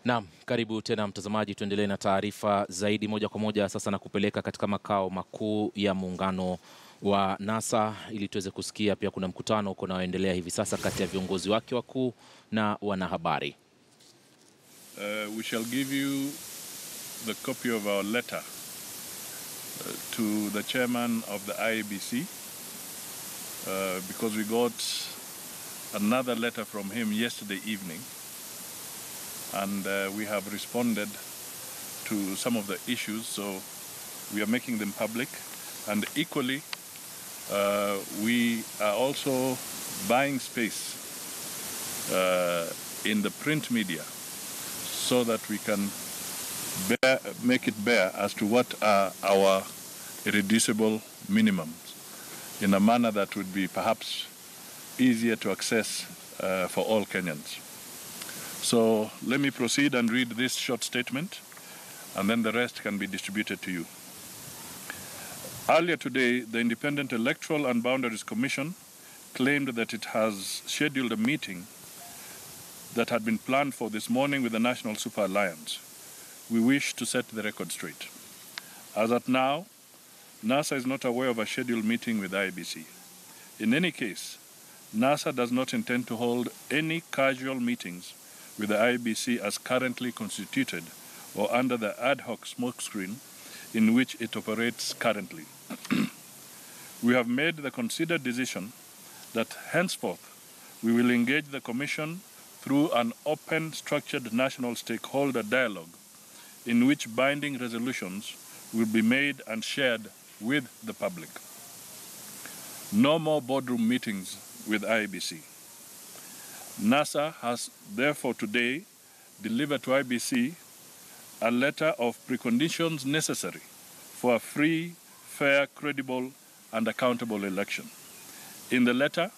Naam, karibu tena mtazamaji, tuendelee na taarifa zaidi moja kwa moja sasa na kupeleka katika makao makuu ya muungano wa NASA ili tuweze kusikia pia kuna mkutano uko unaoendelea hivi sasa kati ya viongozi wake wakuu na wanahabari. We shall give you the copy of our letter to the chairman of the IEBC because we got another letter from him yesterday evening. And we have responded to some of the issues, so we are making them public. And equally, we are also buying space in the print media so that we can make it bare as to what are our irreducible minimums in a manner that would be perhaps easier to access for all Kenyans. So let me proceed and read this short statement, and then the rest can be distributed to you. Earlier today, the Independent Electoral and Boundaries Commission claimed that it has scheduled a meeting that had been planned for this morning with the National Super Alliance. We wish to set the record straight. As at now, NASA is not aware of a scheduled meeting with IEBC. In any case, NASA does not intend to hold any casual meetings with the IEBC as currently constituted or under the ad hoc smokescreen in which it operates currently. We have made the considered decision that henceforth we will engage the Commission through an open, structured national stakeholder dialogue in which binding resolutions will be made and shared with the public. No more boardroom meetings with IEBC. NASA has therefore today delivered to IEBC a letter of preconditions necessary for a free, fair, credible, and accountable election. In the letter,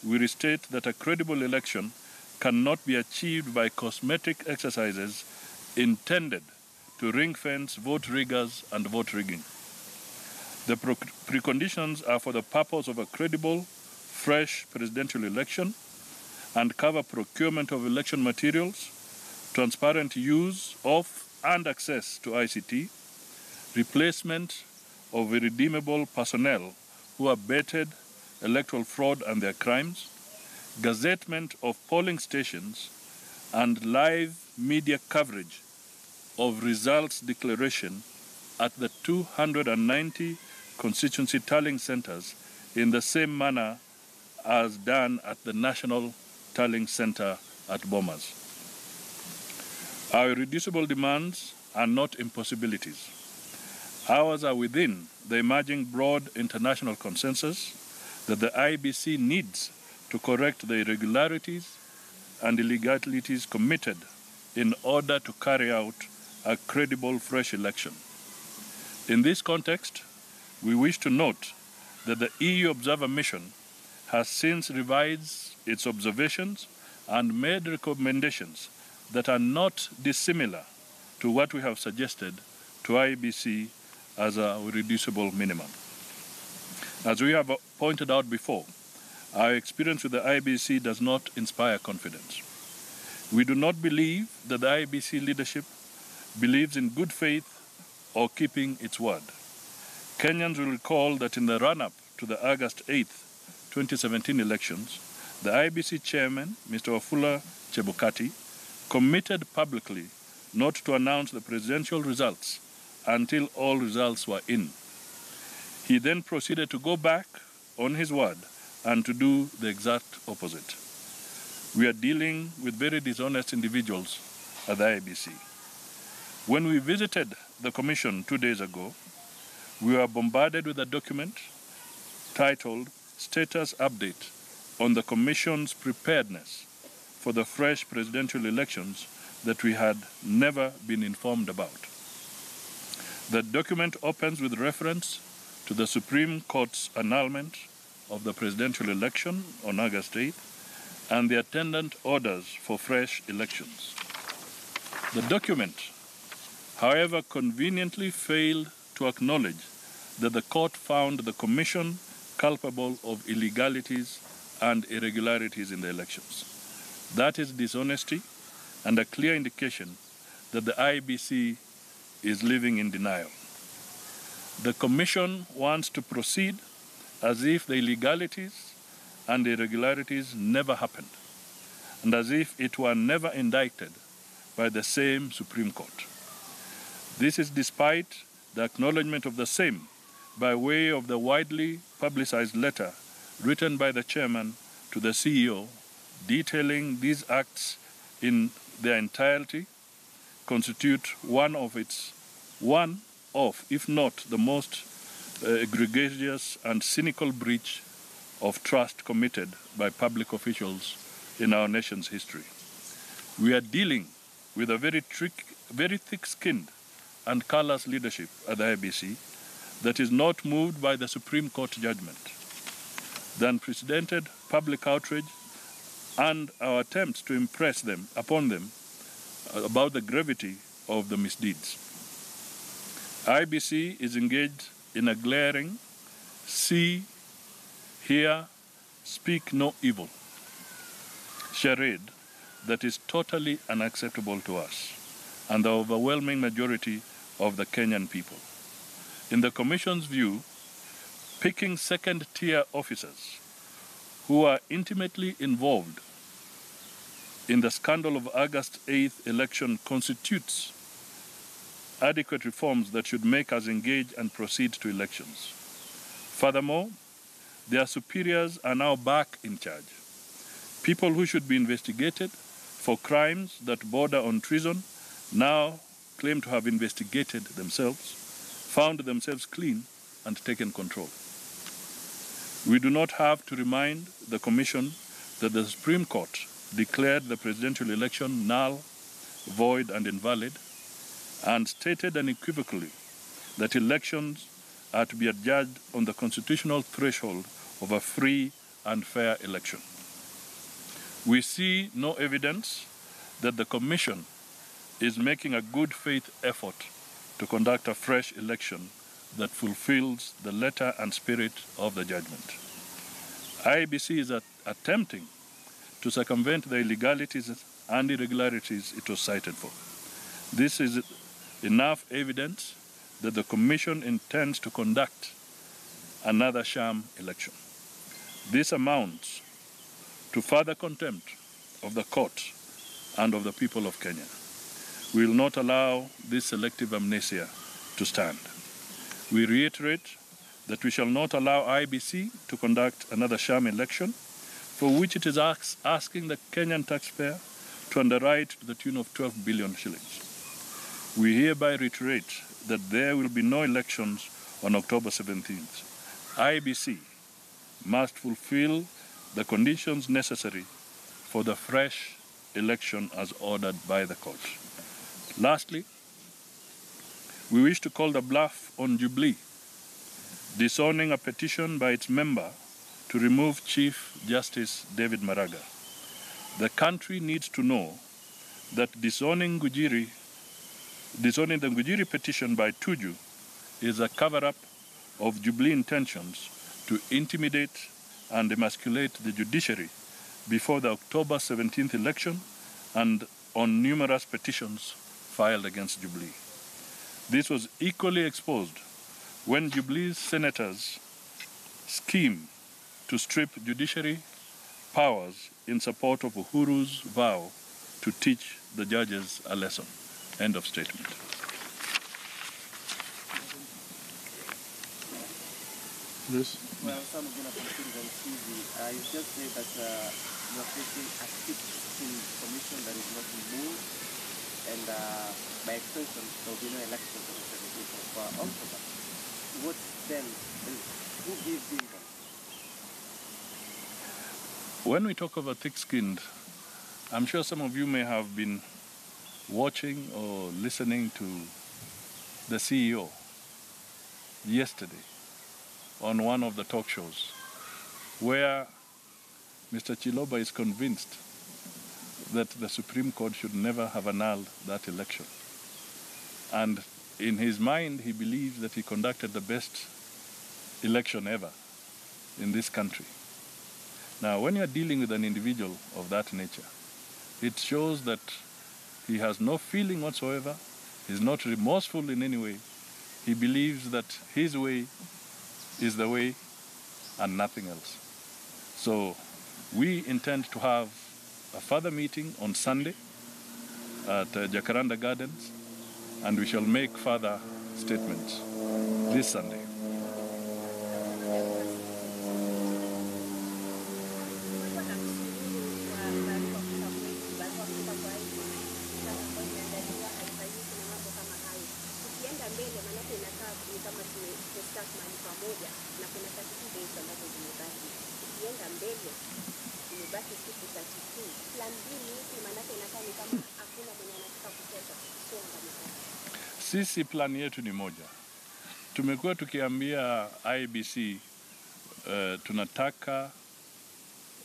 we restate that a credible election cannot be achieved by cosmetic exercises intended to ring-fence vote riggers and vote rigging. The preconditions are for the purpose of a credible, fresh presidential election and cover procurement of election materials, transparent use of and access to ICT, replacement of irredeemable personnel who abetted electoral fraud and their crimes, gazettement of polling stations, and live media coverage of results declaration at the 290 constituency tallying centers in the same manner as done at the National Tallying Center at Bomas. Our irreducible demands are not impossibilities. Ours are within the emerging broad international consensus that the IEBC needs to correct the irregularities and illegalities committed in order to carry out a credible fresh election. In this context, we wish to note that the EU Observer Mission has since revised its observations and made recommendations that are not dissimilar to what we have suggested to IEBC as a reducible minimum. As we have pointed out before, our experience with the IEBC does not inspire confidence. We do not believe that the IEBC leadership believes in good faith or keeping its word. Kenyans will recall that in the run-up to the August 8th, 2017 elections, the IEBC chairman, Mr. Wafula Chebukati, committed publicly not to announce the presidential results until all results were in. He then proceeded to go back on his word and to do the exact opposite. We are dealing with very dishonest individuals at the IEBC. When we visited the Commission 2 days ago, we were bombarded with a document titled Status Update on the Commission's preparedness for the fresh presidential elections that we had never been informed about. The document opens with reference to the Supreme Court's annulment of the presidential election on August 8th and the attendant orders for fresh elections. The document, however, conveniently failed to acknowledge that the court found the Commission culpable of illegalities and irregularities in the elections. That is dishonesty and a clear indication that the IEBC is living in denial. The Commission wants to proceed as if the illegalities and irregularities never happened, and as if it were never indicted by the same Supreme Court. This is despite the acknowledgement of the same by way of the widely publicized letter written by the chairman to the CEO detailing these acts in their entirety constitute one of, if not the most egregious and cynical breach of trust committed by public officials in our nation's history. We are dealing with a very thick-skinned and callous leadership at the IEBC that is not moved by the Supreme Court judgment, the unprecedented public outrage and our attempts to impress them upon them about the gravity of the misdeeds. IEBC is engaged in a glaring see, hear, speak no evil charade that is totally unacceptable to us and the overwhelming majority of the Kenyan people. In the Commission's view, picking second-tier officers who are intimately involved in the scandal of August 8th election constitutes adequate reforms that should make us engage and proceed to elections. Furthermore, their superiors are now back in charge. People who should be investigated for crimes that border on treason now claim to have investigated themselves, found themselves clean, and taken control. We do not have to remind the Commission that the Supreme Court declared the presidential election null, void, and invalid, and stated unequivocally that elections are to be adjudged on the constitutional threshold of a free and fair election. We see no evidence that the Commission is making a good faith effort to conduct a fresh election that fulfills the letter and spirit of the judgment. IEBC is attempting to circumvent the illegalities and irregularities it was cited for. This is enough evidence that the Commission intends to conduct another sham election. This amounts to further contempt of the court and of the people of Kenya. We will not allow this selective amnesia to stand. We reiterate that we shall not allow IEBC to conduct another sham election for which it is asking the Kenyan taxpayer to underwrite to the tune of 12 billion shillings. We hereby reiterate that there will be no elections on October 17th. IEBC must fulfill the conditions necessary for the fresh election as ordered by the court. Lastly, we wish to call the bluff on Jubilee, disowning a petition by its member to remove Chief Justice David Maraga. The country needs to know that disowning the Ngujiri petition by Tuju is a cover-up of Jubilee intentions to intimidate and emasculate the judiciary before the October 17th election and on numerous petitions filed against Jubilee. This was equally exposed when Jubilee's senators schemed to strip judiciary powers in support of Uhuru's vow to teach the judges a lesson. End of statement. Yes. Well, some of you have been on TV. You just said that you are facing a sitting commission that is not removed, and by extension, there will be no election for the 17th of October. What then? Who gives the income? When we talk about thick-skinned, I'm sure some of you may have been watching or listening to the CEO yesterday on one of the talk shows where Mr. Chiloba is convinced that the Supreme Court should never have annulled that election. And in his mind, he believes that he conducted the best election ever in this country. Now, when you're dealing with an individual of that nature, it shows that He has no feeling whatsoever. He's not remorseful in any way. He believes that his way is the way and nothing else. So we intend to have a further meeting on Sunday at Jacaranda Gardens, and we shall make further statements this Sunday. Sisi plan yetu ni moja. Tumekuwa tukiambia IBC tunataka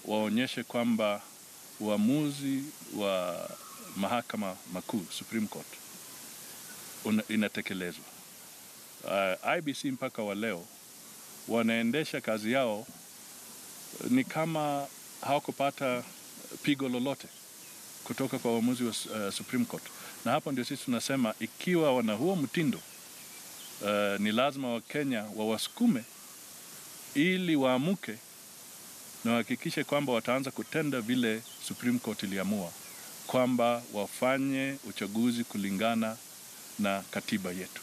waonyeshe kwamba uamuzi wa mahakama makuu, Supreme Court, inatekelezwa. IBC mpaka wa leo wanaendesha kazi yao ni kama hawakupata pigo lolote kutoka kwa uamuzi wa Supreme Court. Na hapo ndio sisi tunasema ikiwa wana huo mtindo, ni lazima Wakenya wawasukume ili waamuke na wahakikishe kwamba wataanza kutenda vile Supreme Court iliamua, kwamba wafanye uchaguzi kulingana na katiba yetu.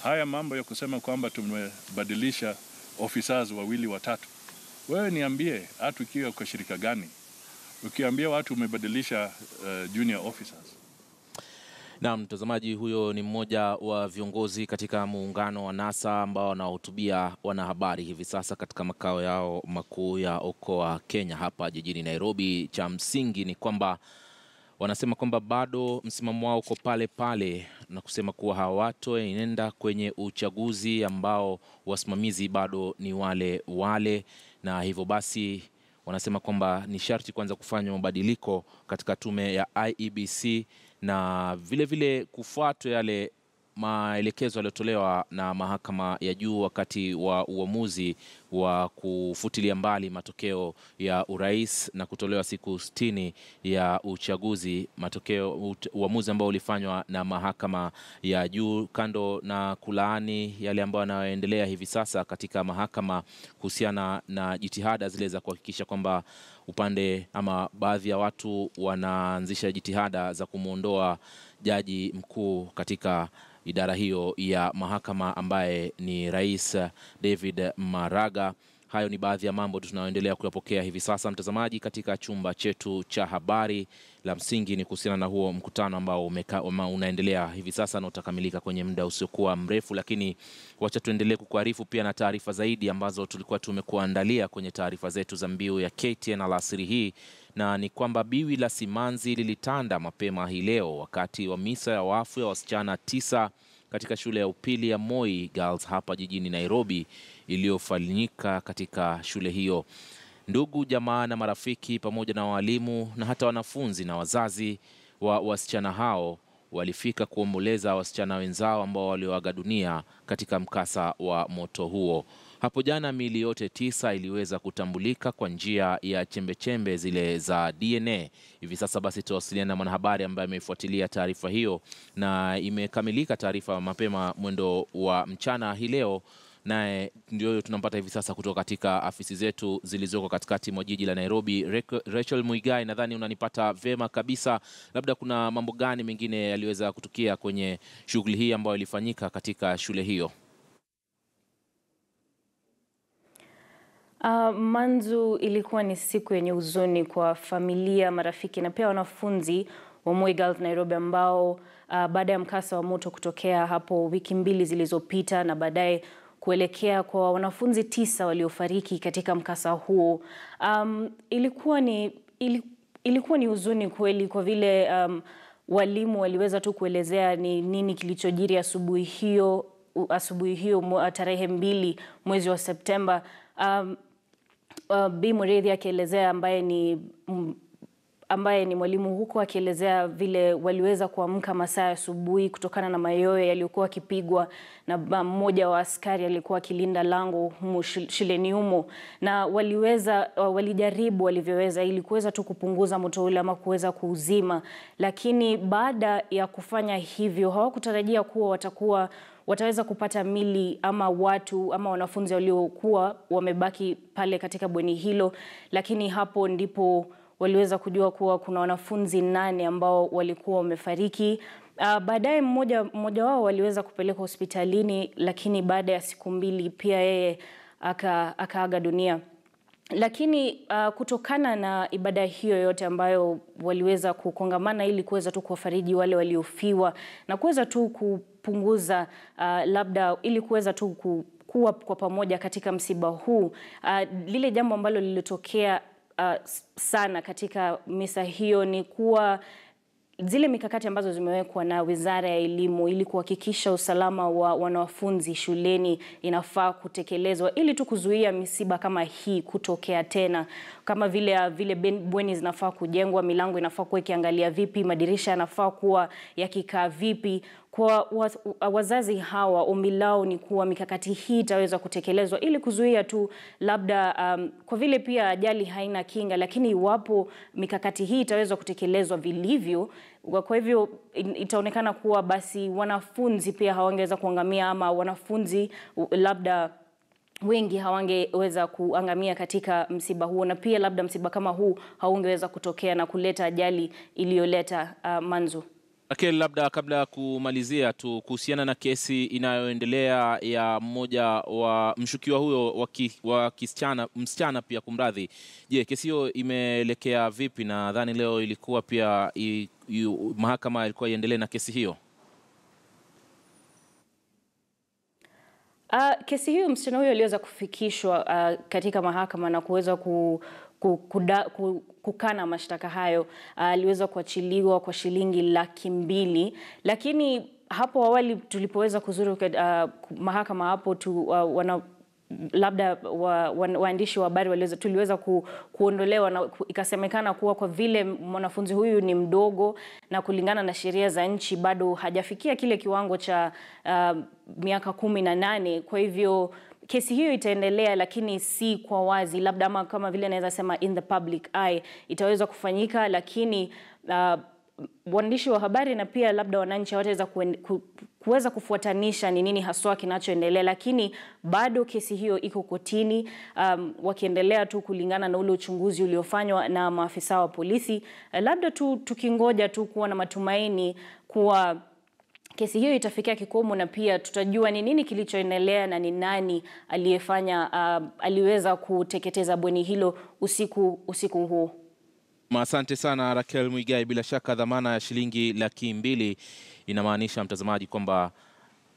Haya mambo ya kusema kwamba tumebadilisha officers wawili watatu. Wewe niambie, hata ukiwa kwa shirika gani, ukiambia watu umebadilisha junior officers? Na mtazamaji, huyo ni mmoja wa viongozi katika muungano wa NASA ambao wanahutubia wanahabari hivi sasa katika makao yao makuu ya Okoa Kenya hapa jijini Nairobi. Cha msingi ni kwamba wanasema kwamba bado msimamo wao uko pale pale na kusema kuwa hawatoenda kwenye uchaguzi ambao wasimamizi bado ni wale wale, na hivyo basi wanasema kwamba ni sharti kwanza kufanywa mabadiliko katika tume ya IEBC na vile vile kufuatwa yale maelekezo yaliyotolewa na mahakama ya juu wakati wa uamuzi wa kufutilia mbali matokeo ya urais na kutolewa siku 60 ya uchaguzi, uamuzi ambao ulifanywa na mahakama ya juu, kando na kulaani yale ambayo yanayoendelea hivi sasa katika mahakama kuhusiana na jitihada zile za kuhakikisha kwamba upande ama baadhi ya watu wanaanzisha jitihada za kumuondoa jaji mkuu katika idara hiyo ya mahakama ambaye ni Rais David Maraga. Hayo ni baadhi ya mambo tunayoendelea kuyapokea hivi sasa, mtazamaji, katika chumba chetu cha habari. La msingi ni kuhusiana na huo mkutano ambao unaendelea hivi sasa na utakamilika kwenye muda usiokuwa mrefu, lakini wacha tuendelee kukuarifu pia na taarifa zaidi ambazo tulikuwa tumekuandalia kwenye taarifa zetu za Mbiu ya KTN alasiri hii, na ni kwamba biwi la simanzi lilitanda mapema hii leo wakati wa misa ya wafu ya wasichana 9 katika shule ya upili ya Moi Girls hapa jijini Nairobi iliyofanyika katika shule hiyo. Ndugu, jamaa na marafiki pamoja na walimu na hata wanafunzi na wazazi wa wasichana hao walifika kuomboleza wasichana wenzao ambao walioaga dunia katika mkasa wa moto huo. Hapo jana miili yote 9 iliweza kutambulika kwa njia ya chembechembe zile za DNA. Hivi sasa basi tuwasiliana na mwanahabari ambaye amefuatilia taarifa hiyo, na imekamilika taarifa mapema mwendo wa mchana hii leo, naye ndio tunampata hivi sasa kutoka katika afisi zetu zilizoko katikati mwa jiji la Nairobi. Rachel Muigai, nadhani unanipata vema kabisa. Labda kuna mambo gani mengine yaliweza kutukia kwenye shughuli hii ambayo ilifanyika katika shule hiyo? Manzu, ilikuwa ni siku yenye huzuni kwa familia, marafiki na pia wanafunzi wa Moi Girls Nairobi ambao baada ya mkasa wa moto kutokea hapo wiki 2 zilizopita na baadaye kuelekea kwa wanafunzi 9 waliofariki katika mkasa huo, ilikuwa ni huzuni kweli kwa vile walimu waliweza tu kuelezea ni nini kilichojiri asubuhi hiyo tarehe 2 mwezi wa Septemba. Bi Mureithi akielezea ambaye ni ambaye ni mwalimu huko akielezea vile waliweza kuamka masaa ya asubuhi kutokana na mayowe yaliyokuwa yakipigwa na mmoja wa askari alikuwa akilinda lango humo shuleni humo, na walijaribu walivyoweza ili kuweza tu kupunguza moto ule ama kuweza kuuzima, lakini baada ya kufanya hivyo hawakutarajia kuwa wataweza kupata mili ama watu ama wanafunzi waliokuwa wamebaki pale katika bweni hilo. Lakini hapo ndipo waliweza kujua kuwa kuna wanafunzi 8 ambao walikuwa wamefariki. Baadaye mmoja wao waliweza kupelekwa hospitalini, lakini baada ya siku 2 pia yeye akaaga dunia. Lakini kutokana na ibada hiyo yote ambayo waliweza kukongamana ili kuweza tu kuwafariji wale waliofiwa na kuweza tu kupunguza labda ili kuweza tu kuwa kwa pamoja katika msiba huu, lile jambo ambalo lilitokea sana katika misa hiyo ni kuwa zile mikakati ambazo zimewekwa na Wizara ya Elimu ili kuhakikisha usalama wa wanafunzi shuleni inafaa kutekelezwa ili tu kuzuia misiba kama hii kutokea tena. Kama vile bweni zinafaa kujengwa, milango inafaa kuwa ikiangalia vipi, madirisha yanafaa kuwa yakikaa vipi. Kwa wazazi hawa, ombi lao ni kuwa mikakati hii itaweza kutekelezwa ili kuzuia tu labda kwa vile pia ajali haina kinga, lakini iwapo mikakati hii itaweza kutekelezwa vilivyo, kwa hivyo itaonekana kuwa basi wanafunzi pia hawangeweza kuangamia ama wanafunzi labda wengi hawangeweza kuangamia katika msiba huo, na pia labda msiba kama huu haungeweza kutokea na kuleta ajali iliyoleta manzo. Raquel, labda kabla ya kumalizia tu kuhusiana na kesi inayoendelea ya mmoja wa mshukiwa huyo wa msichana pia kumradhi. Je, kesi hiyo imeelekea vipi? Na nadhani leo ilikuwa pia mahakama ilikuwa iendelee na kesi hiyo. Kesi hiyo msichana huyo aliweza kufikishwa katika mahakama na kuweza kukana mashtaka hayo. Aliweza kuachiliwa kwa shilingi 200,000, lakini hapo awali tulipoweza kuzuru mahakama hapo labda waandishi wa habari tuliweza kuondolewa, na ikasemekana kuwa kwa vile mwanafunzi huyu ni mdogo na kulingana na sheria za nchi bado hajafikia kile kiwango cha miaka 18, kwa hivyo kesi hiyo itaendelea, lakini si kwa wazi, labda ama kama vile naweza sema in the public eye itaweza kufanyika, lakini waandishi wa habari na pia labda wananchi hawataweza kuweza kufuatanisha ni nini haswa kinachoendelea, lakini bado kesi hiyo iko kotini, wakiendelea tu kulingana na ule uchunguzi uliofanywa na maafisa wa polisi. Labda tukingoja tu kuwa na matumaini kuwa kesi hiyo itafikia kikomo na pia tutajua ni nini kilichoendelea na ni nani aliweza kuteketeza bweni hilo usiku huo. Asante sana Raquel Mwigai. Bila shaka dhamana ya shilingi 200,000 inamaanisha mtazamaji kwamba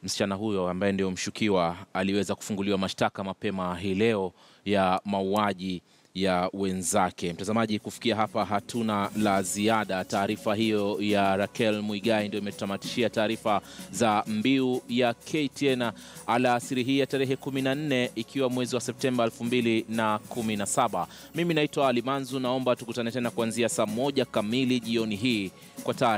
msichana huyo ambaye ndio mshukiwa aliweza kufunguliwa mashtaka mapema hii leo ya mauaji ya wenzake. Mtazamaji, kufikia hapa hatuna la ziada. Taarifa hiyo ya Raquel Mwigai ndio imetutamatishia taarifa za Mbiu ya KTN alasiri hii ya tarehe 14 ikiwa mwezi wa Septemba 2017. Mimi naitwa Alimanzu, naomba tukutane tena kuanzia saa 1 kamili jioni hii kwa taarifa